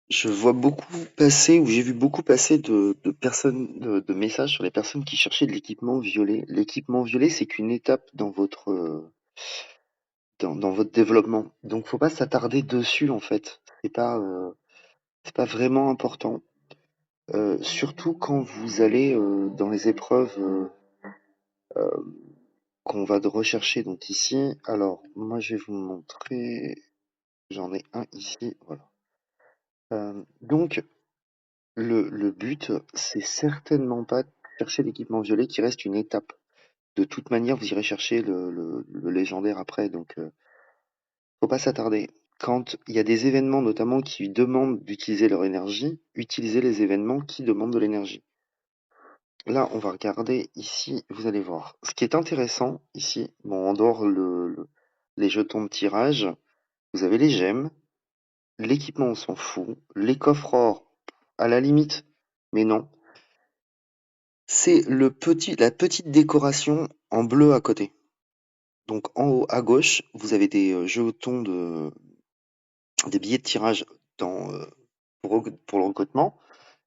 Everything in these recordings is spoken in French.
Je vois beaucoup passer, ou j'ai vu beaucoup passer de personnes, de messages sur les personnes qui cherchaient de l'équipement violet. L'équipement violet, c'est qu'une étape dans dans votre développement. Donc, faut pas s'attarder dessus, en fait. C'est pas vraiment important. Surtout quand vous allez dans les épreuves qu'on va rechercher. Donc ici, alors, moi, je vais vous montrer. J'en ai un ici, voilà. Donc, le but, c'est certainement pas de chercher l'équipement violet qui reste une étape. De toute manière, vous irez chercher le légendaire après, donc faut pas s'attarder. Quand il y a des événements notamment qui demandent d'utiliser leur énergie, utilisez les événements qui demandent de l'énergie. Là, on va regarder ici, vous allez voir. Ce qui est intéressant ici, bon, en dehors les jetons de tirage, vous avez les gemmes, l'équipement, on s'en fout, les coffres or, à la limite, mais non. C'est la petite décoration en bleu à côté. Donc en haut à gauche, vous avez des jetons des billets de tirage dans, pour le recrutement.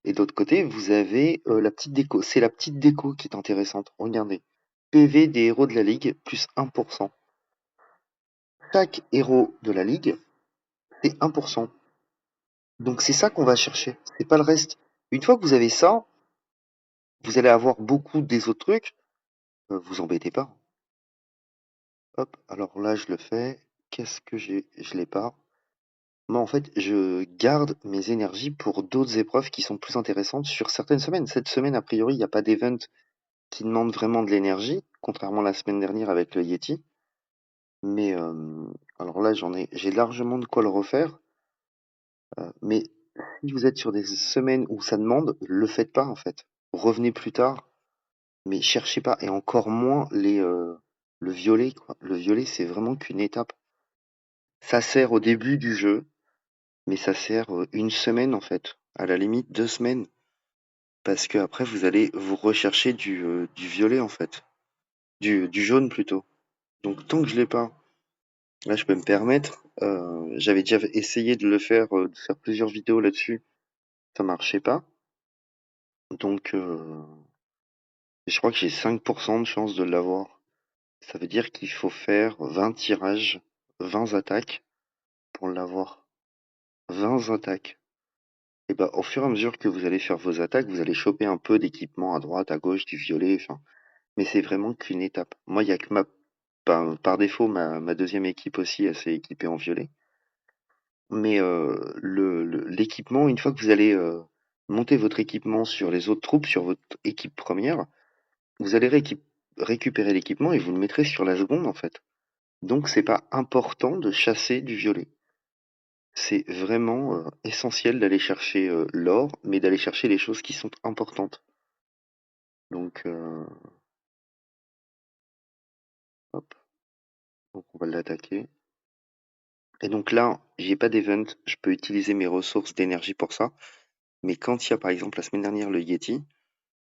Et de l'autre côté, vous avez la petite déco. C'est la petite déco qui est intéressante. Regardez. PV des héros de la Ligue, plus 1%. Chaque héros de la Ligue, c'est 1%. Donc c'est ça qu'on va chercher. C'est pas le reste. Une fois que vous avez ça, vous allez avoir beaucoup des autres trucs. Vous embêtez pas. Hop, alors là, je le fais. Qu'est-ce que j'ai? Je l'ai pas. Moi, en fait, je garde mes énergies pour d'autres épreuves qui sont plus intéressantes sur certaines semaines. Cette semaine, a priori, il n'y a pas d'event qui demande vraiment de l'énergie, contrairement à la semaine dernière avec le Yeti. Mais alors là, j'ai largement de quoi le refaire. Mais si vous êtes sur des semaines où ça demande, le faites pas en fait. Revenez plus tard, mais cherchez pas. Et encore moins le violet, quoi. Le violet, c'est vraiment qu'une étape. Ça sert au début du jeu, mais ça sert une semaine en fait. À la limite, 2 semaines. Parce que après, vous allez vous rechercher du violet en fait. Du jaune plutôt. Donc tant que je l'ai pas, là je peux me permettre. J'avais déjà essayé de faire plusieurs vidéos là-dessus. Ça marchait pas. Donc je crois que j'ai 5% de chance de l'avoir. Ça veut dire qu'il faut faire 20 tirages, 20 attaques pour l'avoir. 20 attaques. Et bah au fur et à mesure que vous allez faire vos attaques, vous allez choper un peu d'équipement à droite, à gauche, du violet, enfin. Mais c'est vraiment qu'une étape. Moi, il y a que par défaut, ma deuxième équipe aussi, elle s'est équipée en violet. Mais l'équipement, une fois que vous allez monter votre équipement sur les autres troupes, sur votre équipe première, vous allez récupérer l'équipement et vous le mettrez sur la seconde en fait. Donc c'est pas important de chasser du violet. C'est vraiment essentiel d'aller chercher l'or, mais d'aller chercher les choses qui sont importantes. Donc hop, donc on va l'attaquer. Et donc là, j'ai pas d'event, je peux utiliser mes ressources d'énergie pour ça. Mais quand il y a par exemple la semaine dernière le Yeti,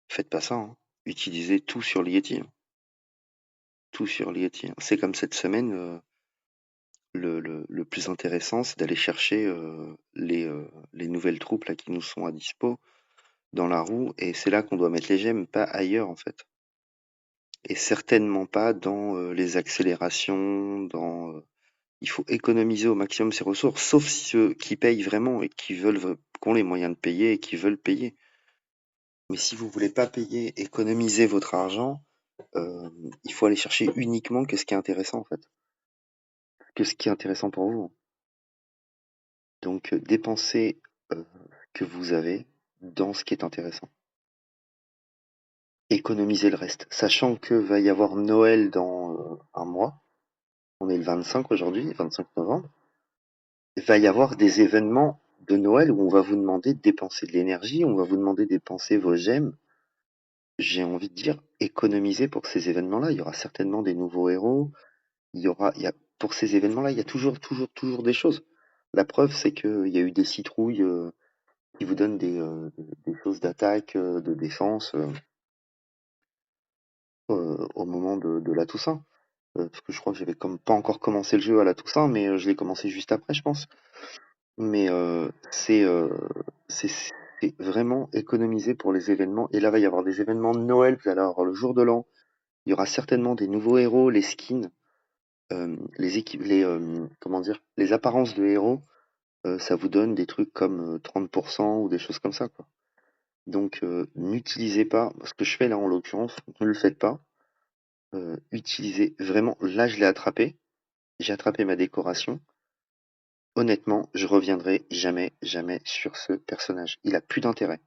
faites pas ça, hein. Utilisez tout sur le Yeti, hein. Tout sur le Yeti, hein. C'est comme cette semaine, le plus intéressant, c'est d'aller chercher les nouvelles troupes là qui nous sont à dispo dans la roue, et c'est là qu'on doit mettre les gemmes, pas ailleurs en fait. Et certainement pas dans les accélérations, il faut économiser au maximum ses ressources, sauf ceux qui payent vraiment et qui ont les moyens de payer et qui veulent payer. Mais si vous voulez pas payer, économiser votre argent, il faut aller chercher uniquement que ce qui est intéressant en fait, que ce qui est intéressant pour vous. Donc dépensez que vous avez dans ce qui est intéressant. Économisez le reste, sachant que va y avoir Noël dans un mois. On est le 25 aujourd'hui, 25 novembre. Il va y avoir des événements de Noël où on va vous demander de dépenser de l'énergie, on va vous demander de dépenser vos gemmes. J'ai envie de dire, économisez pour ces événements-là. Il y aura certainement des nouveaux héros. Pour ces événements-là, il y a toujours des choses. La preuve, c'est qu'il y a eu des citrouilles qui vous donnent des choses d'attaque, de défense au moment de la Toussaint. Parce que je crois que j'avais comme pas encore commencé le jeu à la Toussaint, mais je l'ai commencé juste après, je pense. mais c'est vraiment économisé pour les événements. Et là, va y avoir des événements de Noël, vous allez avoir le jour de l'an. Il y aura certainement des nouveaux héros, les skins, les équipes, comment dire, les apparences de héros. Ça vous donne des trucs comme 30% ou des choses comme ça, quoi. Donc, n'utilisez pas ce que je fais là en l'occurrence, ne le faites pas. Utilisez vraiment. Là, je l'ai attrapé. J'ai attrapé ma décoration. Honnêtement, je reviendrai jamais, jamais sur ce personnage. Il a plus d'intérêt.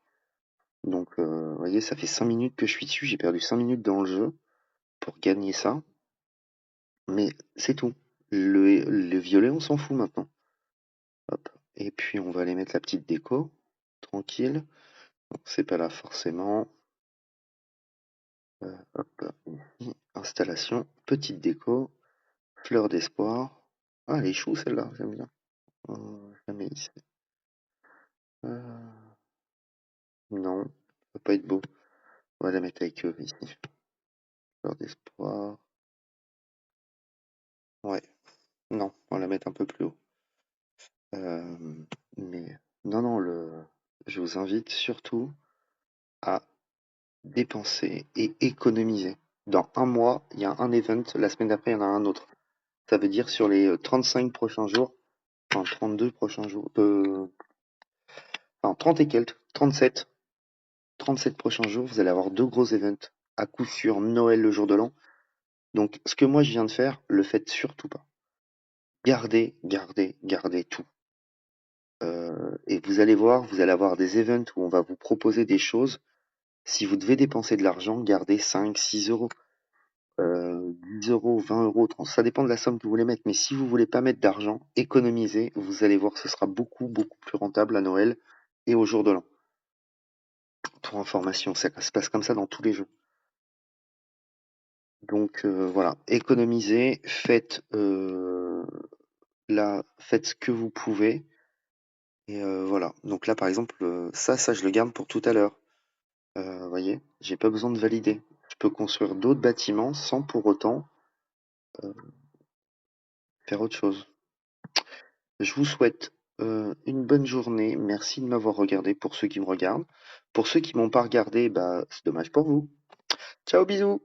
Donc, vous voyez, ça fait 5 minutes que je suis dessus. J'ai perdu 5 minutes dans le jeu pour gagner ça. Mais c'est tout. Le violet, on s'en fout maintenant. Hop. Et puis, on va aller mettre la petite déco. Tranquille. Bon, c'est pas là forcément. Hop. Ici, installation. Petite déco. Fleur d'espoir. Ah, elle est chou celle-là, j'aime bien. Je la mets ici. Euh, non, ça va pas être beau. On va la mettre avec eux ici. Fleur d'espoir. Ouais, non, on va la mettre un peu plus haut. Mais non, non, je vous invite surtout à dépenser et économiser. Dans un mois, il y a un event, la semaine d'après, il y en a un autre. Ça veut dire sur les 35 prochains jours, enfin 32 prochains jours, enfin 30 et quelques, 37 prochains jours, vous allez avoir deux gros events. À coup sûr, Noël le jour de l'an. Donc, ce que moi je viens de faire, le faites surtout pas. Gardez, gardez, gardez tout. Et vous allez voir, vous allez avoir des events où on va vous proposer des choses. Si vous devez dépenser de l'argent, gardez 5, 6 euros, 10 euros, 20 euros, 30. Ça dépend de la somme que vous voulez mettre. Mais si vous voulez pas mettre d'argent, économisez. Vous allez voir, ce sera beaucoup, beaucoup plus rentable à Noël et au jour de l'an. Pour information, ça se passe comme ça dans tous les jeux. Donc voilà, économisez, faites ce que vous pouvez. Et voilà. Donc là, par exemple, ça, je le garde pour tout à l'heure. Voyez, j'ai pas besoin de valider. Je peux construire d'autres bâtiments sans pour autant faire autre chose. Je vous souhaite une bonne journée. Merci de m'avoir regardé pour ceux qui me regardent. Pour ceux qui m'ont pas regardé, bah c'est dommage pour vous. Ciao, bisous!